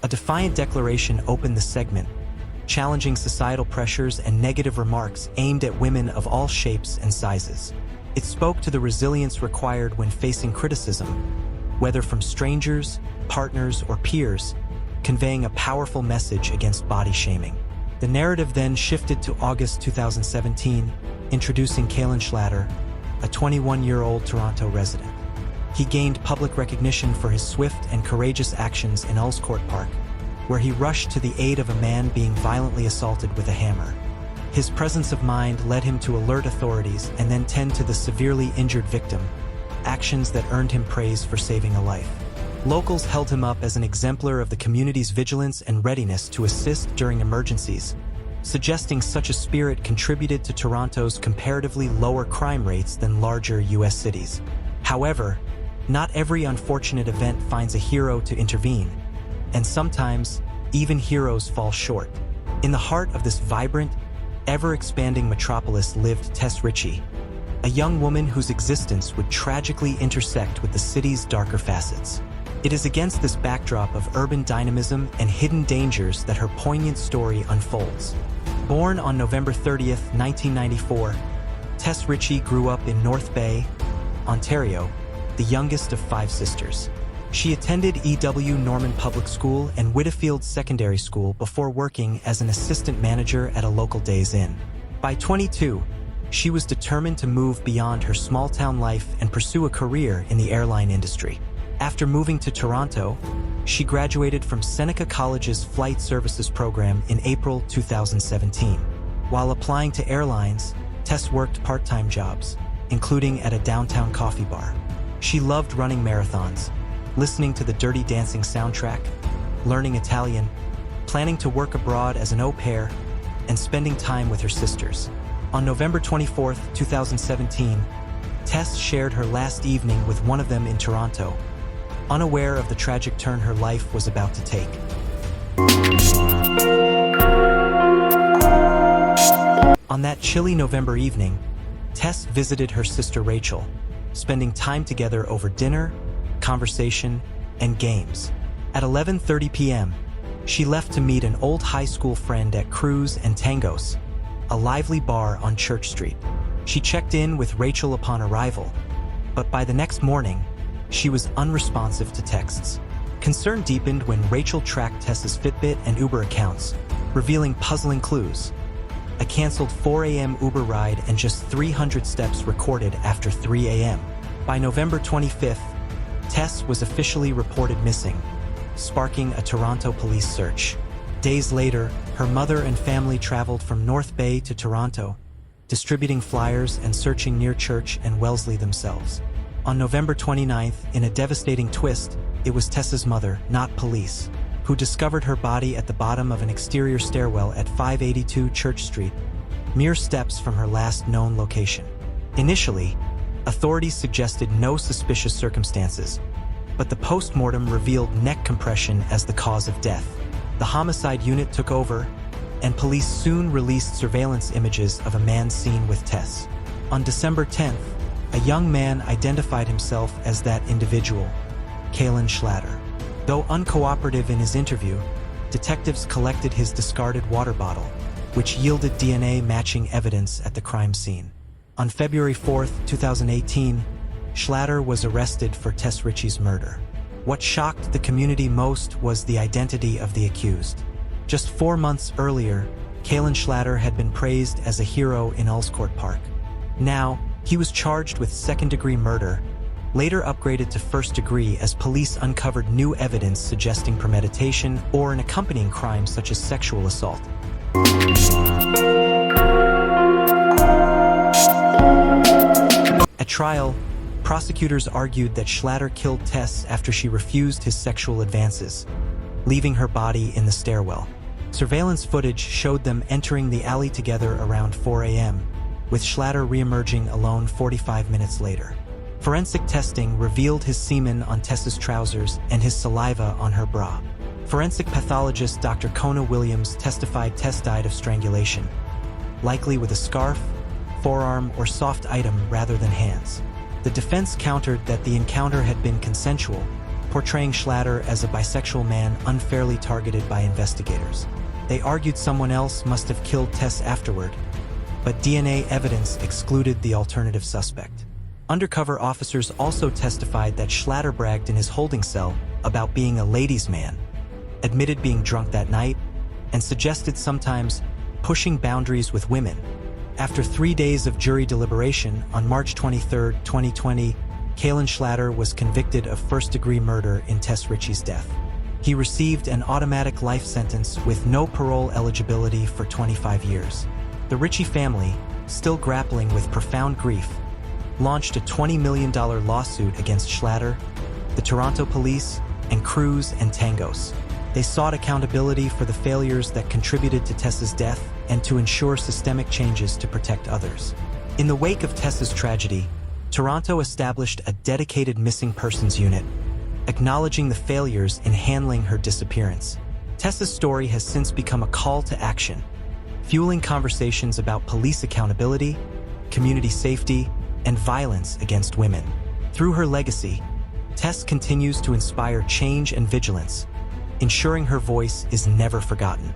A defiant declaration opened the segment, challenging societal pressures and negative remarks aimed at women of all shapes and sizes. It spoke to the resilience required when facing criticism, whether from strangers, partners, or peers, conveying a powerful message against body shaming. The narrative then shifted to August 2017, introducing Kalen Schlatter, a 21-year-old Toronto resident. He gained public recognition for his swift and courageous actions in Court Park, where he rushed to the aid of a man being violently assaulted with a hammer. His presence of mind led him to alert authorities and then tend to the severely injured victim, actions that earned him praise for saving a life. Locals held him up as an exemplar of the community's vigilance and readiness to assist during emergencies, suggesting such a spirit contributed to Toronto's comparatively lower crime rates than larger U.S. cities. However, not every unfortunate event finds a hero to intervene, and sometimes even heroes fall short. In the heart of this vibrant, ever-expanding metropolis lived Tess Richey, a young woman whose existence would tragically intersect with the city's darker facets. It is against this backdrop of urban dynamism and hidden dangers that her poignant story unfolds. Born on November 30th, 1994, Tess Richey grew up in North Bay, Ontario, the youngest of 5 sisters. She attended E.W. Norman Public School and Whitfield Secondary School before working as an assistant manager at a local Days Inn. By 22, she was determined to move beyond her small-town life and pursue a career in the airline industry. After moving to Toronto, she graduated from Seneca College's Flight Services program in April 2017. While applying to airlines, Tess worked part-time jobs, including at a downtown coffee bar. She loved running marathons, listening to the Dirty Dancing soundtrack, learning Italian, planning to work abroad as an au pair, and spending time with her sisters. On November 24, 2017, Tess shared her last evening with one of them in Toronto, unaware of the tragic turn her life was about to take. On that chilly November evening, Tess visited her sister Rachel, spending time together over dinner, conversation, and games. At 11:30 p.m., she left to meet an old high school friend at Cruz and Tangos, a lively bar on Church Street. She checked in with Rachel upon arrival, but by the next morning, she was unresponsive to texts. Concern deepened when Rachel tracked Tess's Fitbit and Uber accounts, revealing puzzling clues. A canceled 4 a.m. Uber ride and just 300 steps recorded after 3 a.m. By November 25th, Tess was officially reported missing, sparking a Toronto police search. Days later, her mother and family traveled from North Bay to Toronto, distributing flyers and searching near Church and Wellesley themselves. On November 29th, in a devastating twist, it was Tess's mother, not police, who discovered her body at the bottom of an exterior stairwell at 582 Church Street, mere steps from her last known location. Initially, authorities suggested no suspicious circumstances, but the post-mortem revealed neck compression as the cause of death. The homicide unit took over, and police soon released surveillance images of a man seen with Tess. On December 10th, a young man identified himself as that individual, Kalen Schlatter. Though uncooperative in his interview, detectives collected his discarded water bottle, which yielded DNA matching evidence at the crime scene. On February 4, 2018, Schlatter was arrested for Tess Richey's murder. What shocked the community most was the identity of the accused. Just 4 months earlier, Kalen Schlatter had been praised as a hero in Court Park. Now, he was charged with second-degree murder, later upgraded to first-degree as police uncovered new evidence suggesting premeditation or an accompanying crime such as sexual assault. At trial, prosecutors argued that Schlatter killed Tess after she refused his sexual advances, leaving her body in the stairwell. Surveillance footage showed them entering the alley together around 4 a.m., with Schlatter re-emerging alone 45 minutes later. Forensic testing revealed his semen on Tess's trousers and his saliva on her bra. Forensic pathologist Dr. Kona Williams testified Tess died of strangulation, likely with a scarf, forearm, or soft item rather than hands. The defense countered that the encounter had been consensual, portraying Schlatter as a bisexual man unfairly targeted by investigators. They argued someone else must have killed Tess afterward, but DNA evidence excluded the alternative suspect. Undercover officers also testified that Schlatter bragged in his holding cell about being a ladies' man, admitted being drunk that night, and suggested sometimes pushing boundaries with women. After 3 days of jury deliberation, on March 23, 2020, Kalen Schlatter was convicted of first-degree murder in Tess Richey's death. He received an automatic life sentence with no parole eligibility for 25 years. The Richey family, still grappling with profound grief, launched a $20 million lawsuit against Schlatter, the Toronto police, and Cruz and Tangos. They sought accountability for the failures that contributed to Tess's death and to ensure systemic changes to protect others. In the wake of Tess's tragedy, Toronto established a dedicated missing persons unit, acknowledging the failures in handling her disappearance. Tess's story has since become a call to action, fueling conversations about police accountability, community safety, and violence against women. Through her legacy, Tess continues to inspire change and vigilance, ensuring her voice is never forgotten.